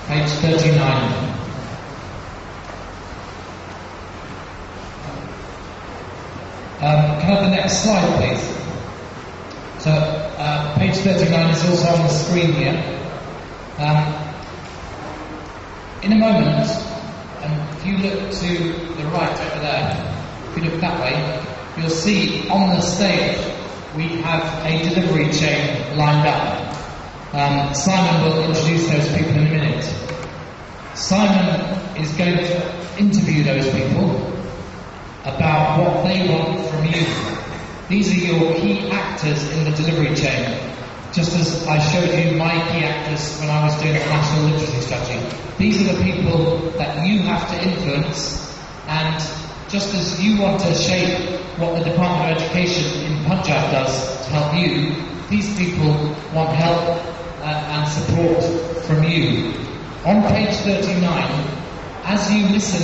Page 39. Can I have the next slide, please? So, page 39 is also on the screen here. In a moment, and if you look to the right over there, if you look that way, you'll see on the stage we have a delivery chain lined up. Simon will introduce those people in a minute. Simon is going to interview those people about what they want from you. These are your key actors in the delivery chain, just as I showed you my key actors when I was doing the National Literacy Strategy. These are the people that you have to influence, and just as you want to shape what the Department of Education in Punjab does to help you, these people want help and support from you. On page 39, as you listen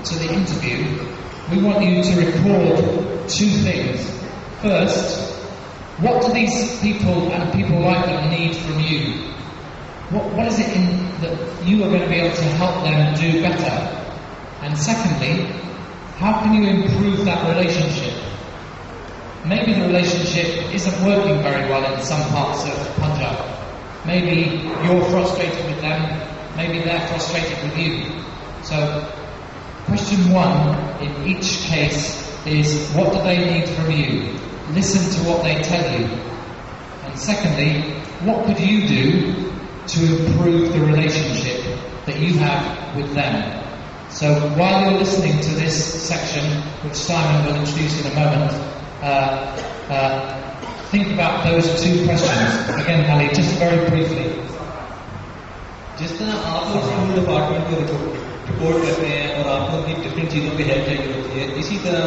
to the interview, we want you to record two things. First, what do these people and people like them need from you? What is it that you are going to be able to help them do better? And secondly, how can you improve that relationship? Maybe the relationship isn't working very well in some parts of Punjab. Maybe you're frustrated with them, maybe they're frustrated with you. So, question one in each case is, what do they need from you? Listen to what they tell you. And secondly, what could you do to improve the relationship that you have with them? So while you're listening to this section, which Simon will introduce in a moment, think about those two questions. Again, Ali, just very briefly. जिस तरह आप लोग school department को report करते हैं और आप लोग की डिफरेंट चीज़ों पे हेल्प चाहिए होती है, इसी तरह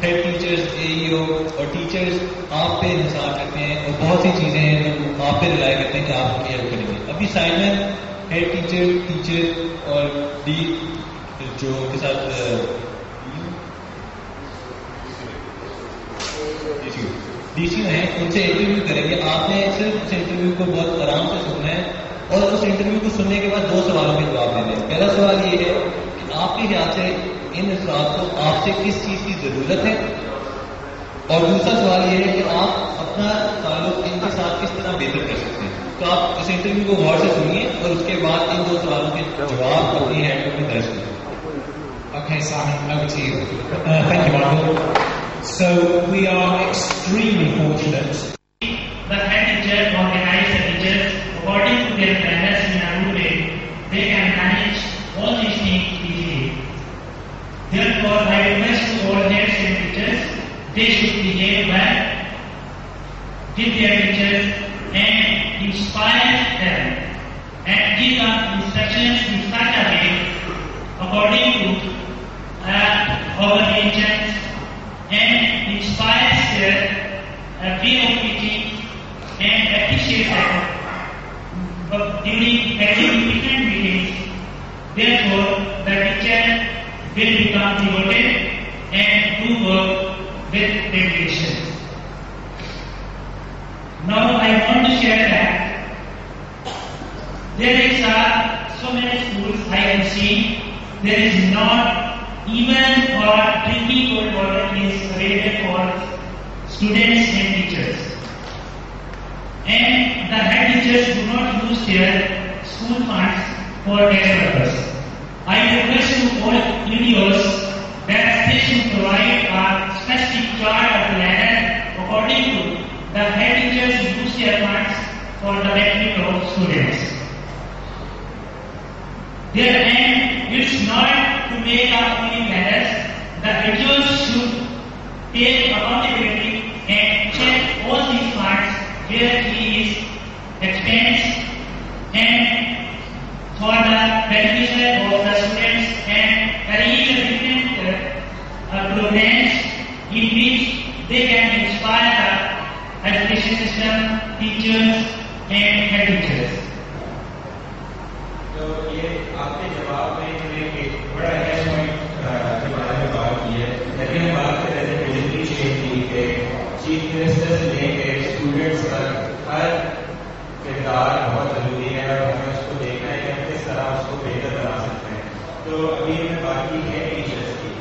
हेड टीचर्स, एईओ और टीचर्स आप पे इंतजार करते हैं और बहुत सी चीज़ें हैं जो आप पे रिलाय करते हैं कि आप उनकी हेल्प करेंगे. अभी साइमन हेड टीचर और डी जो उनके साथ डीसी हैं, उनसे इंटरव्यू करेंगे. आपने सिर्फ उस इंटरव्यू को बहुत आराम से सुनना है और उस इंटरव्यू को सुनने के बाद दो सवालों के जवाब देने हैं. पहला सवाल ये है कि आपके ख्याल से इन अफराद को आपसे किस चीज़ की ज़रूरत है, और दूसरा सवाल ये है कि आप अपना ताल्लुक इनके साथ किस तरह बेहतर कर सकते हैं. तो आप इस इंटरव्यू को गौर से सुनिए और उसके बाद इन दो सवालों के जवाब अपनी हैंड में दर्ज करें. Okay, Simon, over to you. Thank you, Michael. So, we are extremely fortunate. The head teacher organize the teachers according to their planners in a good way. They can manage all these things easily. Therefore, I request to all heads and teachers, they should behave well with their teachers and inspire them and give them instructions in such a way according to our religions and inspires their way of teaching and appreciate them during different meetings. Therefore, the teacher will become devoted and do work with dedication. Now I want to share that there is so many schools I have seen, there is not even or drinking cold water is available for students and teachers. And the head teachers do not use their school funds for that purpose. I request to all EDOs that they should provide a specific chart of ladder according to the head teachers use their funds for the benefit of students. Their aim is not to make up only ladders. The EDOs should take accountability and check all these funds where he is expensed and for the benefit of the students and arrange different programs in which they can inspire the education system, teachers and head teachers. तो ये आपके जवाब में एक बड़ा अहम point के बारे में बात की है. लेकिन हम बात कर रहे थे डिलीवरी चेन की के चीफ मिनिस्टर से लेके स्टूडेंट्स तक हर किरदार बहुत जरूरी है और हमें उसको देखना है कि हम किस तरह को बेहतर बना सकते हैं। तो अभी मैं बात की है टीचर्स की।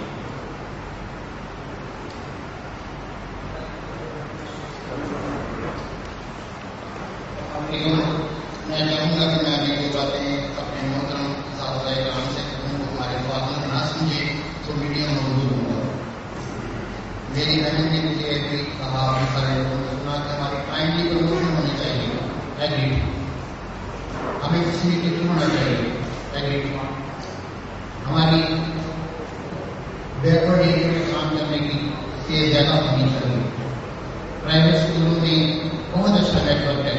मैं चाहूँगा कि मैं अभी ये बातें अपने मोहतरम साहब से करूँ, हमारे फादर ना समझे तो मीडिया में मौजूद होगा। मेरी बहन ने मुझे भी कहा, सारे लोगों ने सुना कि हमारी टाइमली प्रमोशन होनी चाहिए, एग्री। हमें किसी भी होना चाहिए, एग्री। हमारी बैकवर्ड एरिया में काम करने की ये जगह होनी चाहिए। प्राइवेट स्कूलों में बहुत अच्छा नेटवर्क है,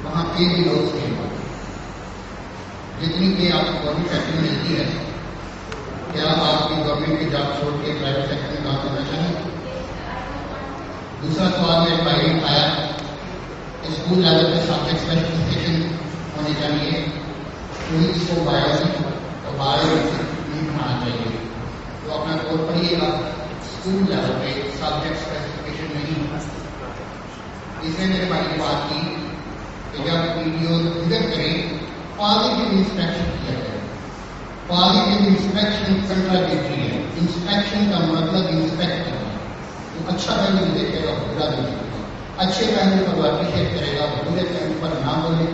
वहाँ पे भी लोग थे। जितनी भी आपको गवर्नमेंट सेक्टर में मिलती है, क्या आपकी गवर्नमेंट की जॉब छोड़ के प्राइवेट सेक्टर में काम करना चाहिए? दूसरा सवाल मेरे भाई आया, स्कूल लेवल पे सब्जेक्ट स्पेसिफिकेशन होनी चाहिए, फिजिक्स को बायोलॉजी और बायोलॉजी नहीं पढ़ाना चाहिए। तो अपना कोर्स पढ़िएगा, स्कूल लेवल पे सब्जेक्ट स्पेसिफिकेशन नहीं होना। इसने मेरे भाई ने बात की कि जब वीडियो विजिट करें, पॉजिटिव इंस्पेक्शन किया जाए। पॉजिटिव इंस्पेक्शन कंट्राडिक्टरी है। इंस्पेक्शन का मतलब इंस्पेक्ट करना। तो अच्छा पहलू देखेगा, बुरा देखेगा। अच्छे पहलू पर अप्रिशिएट करेगा, बुरे पहलू पर ना बोले।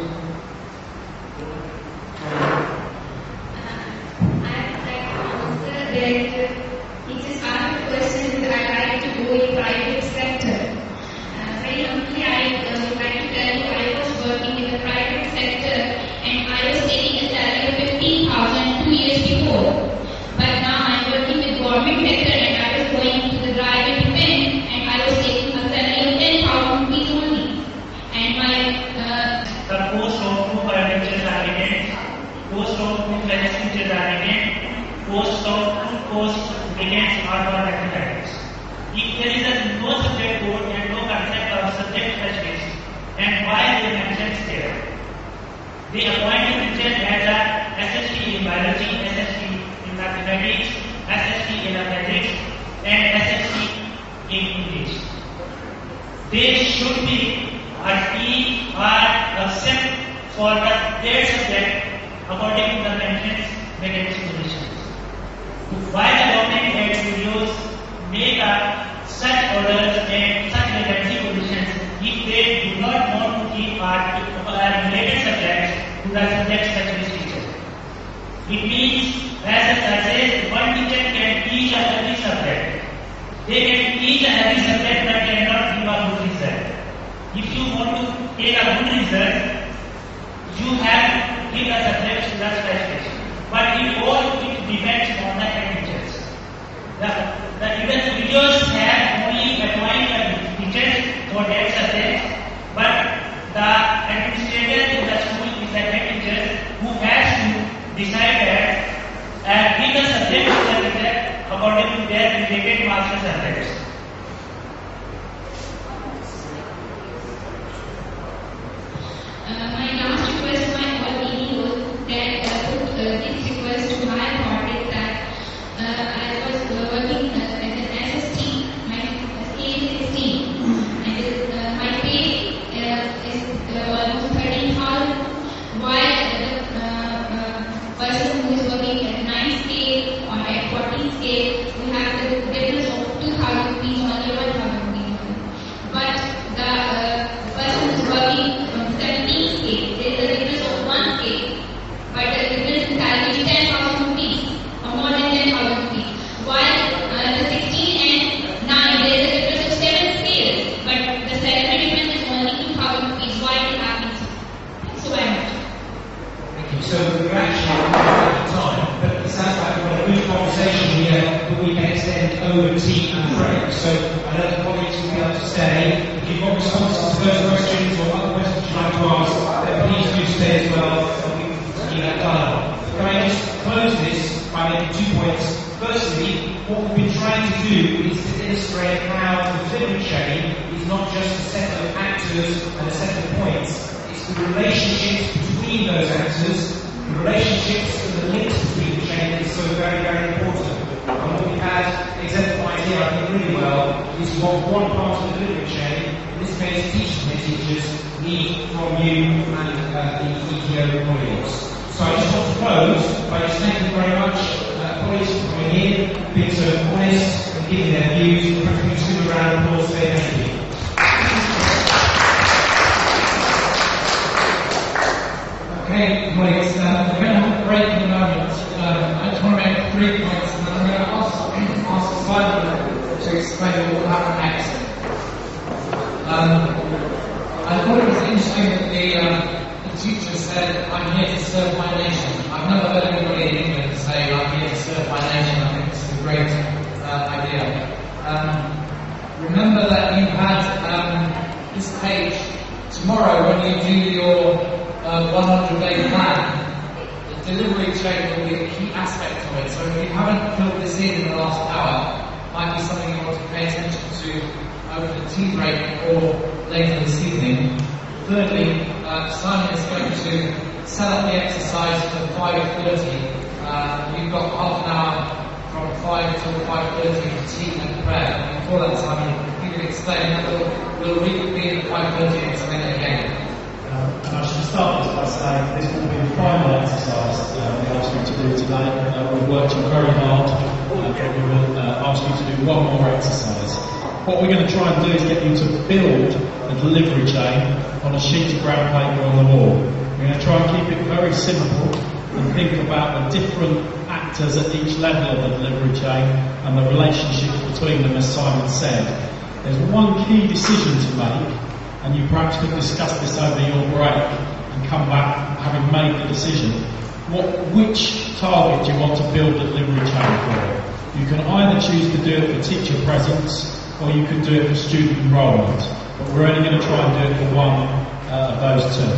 He just asked a question that I like to go in private sector. Very humbly, I would like to tell you I was working in the private sector and I was taking a salary of 15,000 2 years before. But now I'm working with government sector and I was going to the private pen and I was taking a salary of 10,000 rupees only. And my the post of two teachers are vacant, post of two class teachers are vacant, post of two post vacants are not advertised. If there is no subject code and no concept of subject specialist, and why they mentioned there? They appoint a teacher as a SST in biology, SST in mathematics, SST in athletics, and SST in English. They should be a team or accept for the their subject according to the mentioned vacancy positions. Why the government head videos make up such orders and such vacancy positions if they do not want to keep part related subjects to the subject specialist teacher? It means, as a says, one teacher can teach a every subject. They can teach a every subject but cannot give a good result. If you want to take a good result, you have to give a subject to the specialist. But it all depends on the head teachers. The even videos have only appointed teachers for that subject, but the administrator in the school is the head teacher who has to decide that and give the subject to the teacher according to their related master subjects. My last request to my all EDOs that put this request to my part is that I was working as an SST, my scale is 16, and my pay is almost 13,000, while the person who is working at 9 scale or at 14 scale, we have the difference of 2,000 rupees only, 1,000 rupees only. But the person who is working on 17 scale, there is a difference of 1 scale, but the difference in salary is 10,000 rupees or more than 10,000 rupees. While the 16 and 9, there is a difference of 7 scales, but the salary difference is only 2,000 rupees. Why it happens? So very much. Thank you. So we're actually out of time, but it sounds like we've got a good conversation here that we can extend over tea and break. So I know the colleagues will be able to stay. If you've got responses to those questions or other questions you'd like to ask, then please do stay as well so we can continue that dialogue. Can I just close this by making 2 points? Firstly, what we've been trying to do is to illustrate how the delivery chain is not just a set of actors and a set of points. It's the relationships between those actors, the relationships and the links between the chain that is so very, very important. And what we've had exemplified here, I think, really well, is what one part of the delivery chain, in this case teachers and teachers, need from you and the EDO audience. So I just want to close by just thanking very much colleagues for coming in, being so honest and giving their views. Perhaps we can just give a round of applause for their thank you. Okay, colleagues, we're going to have a break in a moment. I just want to make 3 points, and then I'm going to ask Simon to explain what will happen next. I thought it was interesting that the teacher said, "I'm here to serve my nation." I've never heard anybody in England say, "I'm here to serve my nation." I think this is a great idea. Remember that you had this page tomorrow when you do your 100-day plan. The delivery chain will be a key aspect of it. So if you haven't filled this in the last hour, it might be something you want to pay attention to over the tea break or later this evening. Thirdly, Simon is going to set up the exercise for 5:30. You've got half an hour from 5 till 5:30 for tea and prayer. And before that, Simon, you can explain that we'll reconvene at 5:30 and explain it again. And I should start this by saying this will be the final exercise we ask you to do today. We've worked you very hard, but we will ask you to do one more exercise. What we're going to try and do is get you to build a delivery chain on a sheet of brown paper on the wall. We're going to try and keep it very simple and think about the different actors at each level of the delivery chain and the relationships between them, as Simon said. There's one key decision to make, and you perhaps could discuss this over your break and come back having made the decision. Which target do you want to build the delivery chain for? You can either choose to do it for teacher presence, or you can do it for student enrolment. But we're only going to try and do it for one of those two.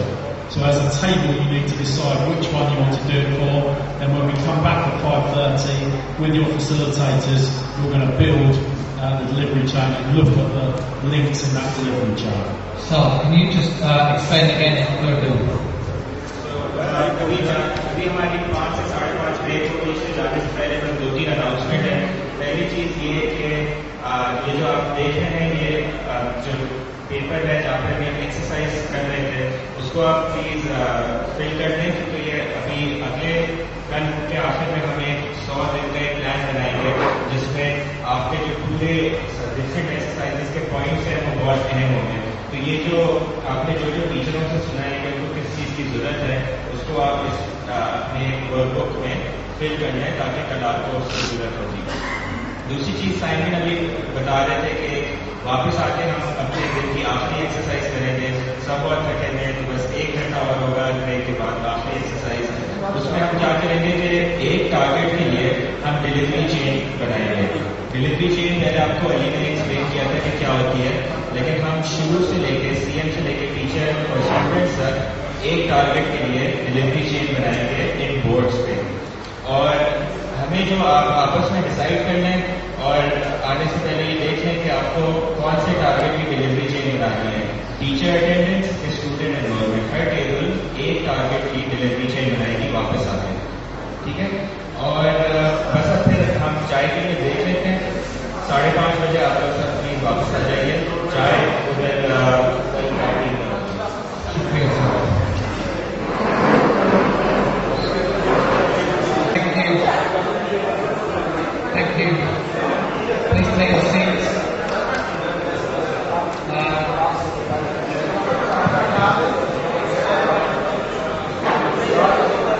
So as a table, you need to decide which one you want to do it for. Then when we come back at 5:30 with your facilitators, you're going to build the delivery chain and look at the links in that delivery chain. So, can you just explain again what we're doing? अभी हमारी 5 से 5:30 break होगी, इससे जाने से पहले बस 2-3 announcement है। पहली चीज ये है कि ये जो आप देख रहे हैं, ये जो पेपर है जहाँ पर हम एक्सरसाइज कर रहे थे, उसको आप प्लीज फिल कर दें, क्योंकि ये अभी अगले कल के आखिर में हमें 100 दिन का एक प्लान बनाएंगे, जिसमें आपके जो पूरे डिफरेंट एक्सरसाइजेस के पॉइंट्स हैं वो बहुत अहम होंगे। तो ये जो आपने जो टीचरों से सुना है कि उनको किस चीज़ की जरूरत है, उसको आप इस अपने वर्कबुक में फिल कर लें, ताकि कल आपको उसकी जरूरत होगी। दूसरी चीज़ साइमन अभी बता रहे थे कि वापस आके हम अपने दिन की आखिरी एक्सरसाइज करेंगे। सब बहुत थके हैं, तो बस 1 घंटा और होगा ब्रेक के बाद आखिरी एक्सरसाइज। उसमें हम क्या करेंगे कि एक टारगेट के लिए हम डिलीवरी चेन बनाएंगे। डिलीवरी चेन पहले आपको अली ने एक्सप्लेन किया था कि क्या होती है, लेकिन हम शुरू से लेके सीएम से लेके टीचर और स्टूडेंट्स तक एक टारगेट के लिए डिलीवरी चेन बनाएंगे इन बोर्ड्स पे। और हमें जो आप आपस में डिसाइड कर लें और आने से पहले ये देख लें कि आपको कौन से टारगेट की डिलीवरी चेन बनानी है। टीचर अटेंडेंस, स्टूडेंट एनरोलमेंट, हर टेबल एक टारगेट की डिलीवरी चेन बनाएगी वापस आके, ठीक है। और बस अब फिर हम चाय के लिए देख लेते हैं। 5:30 बजे आपका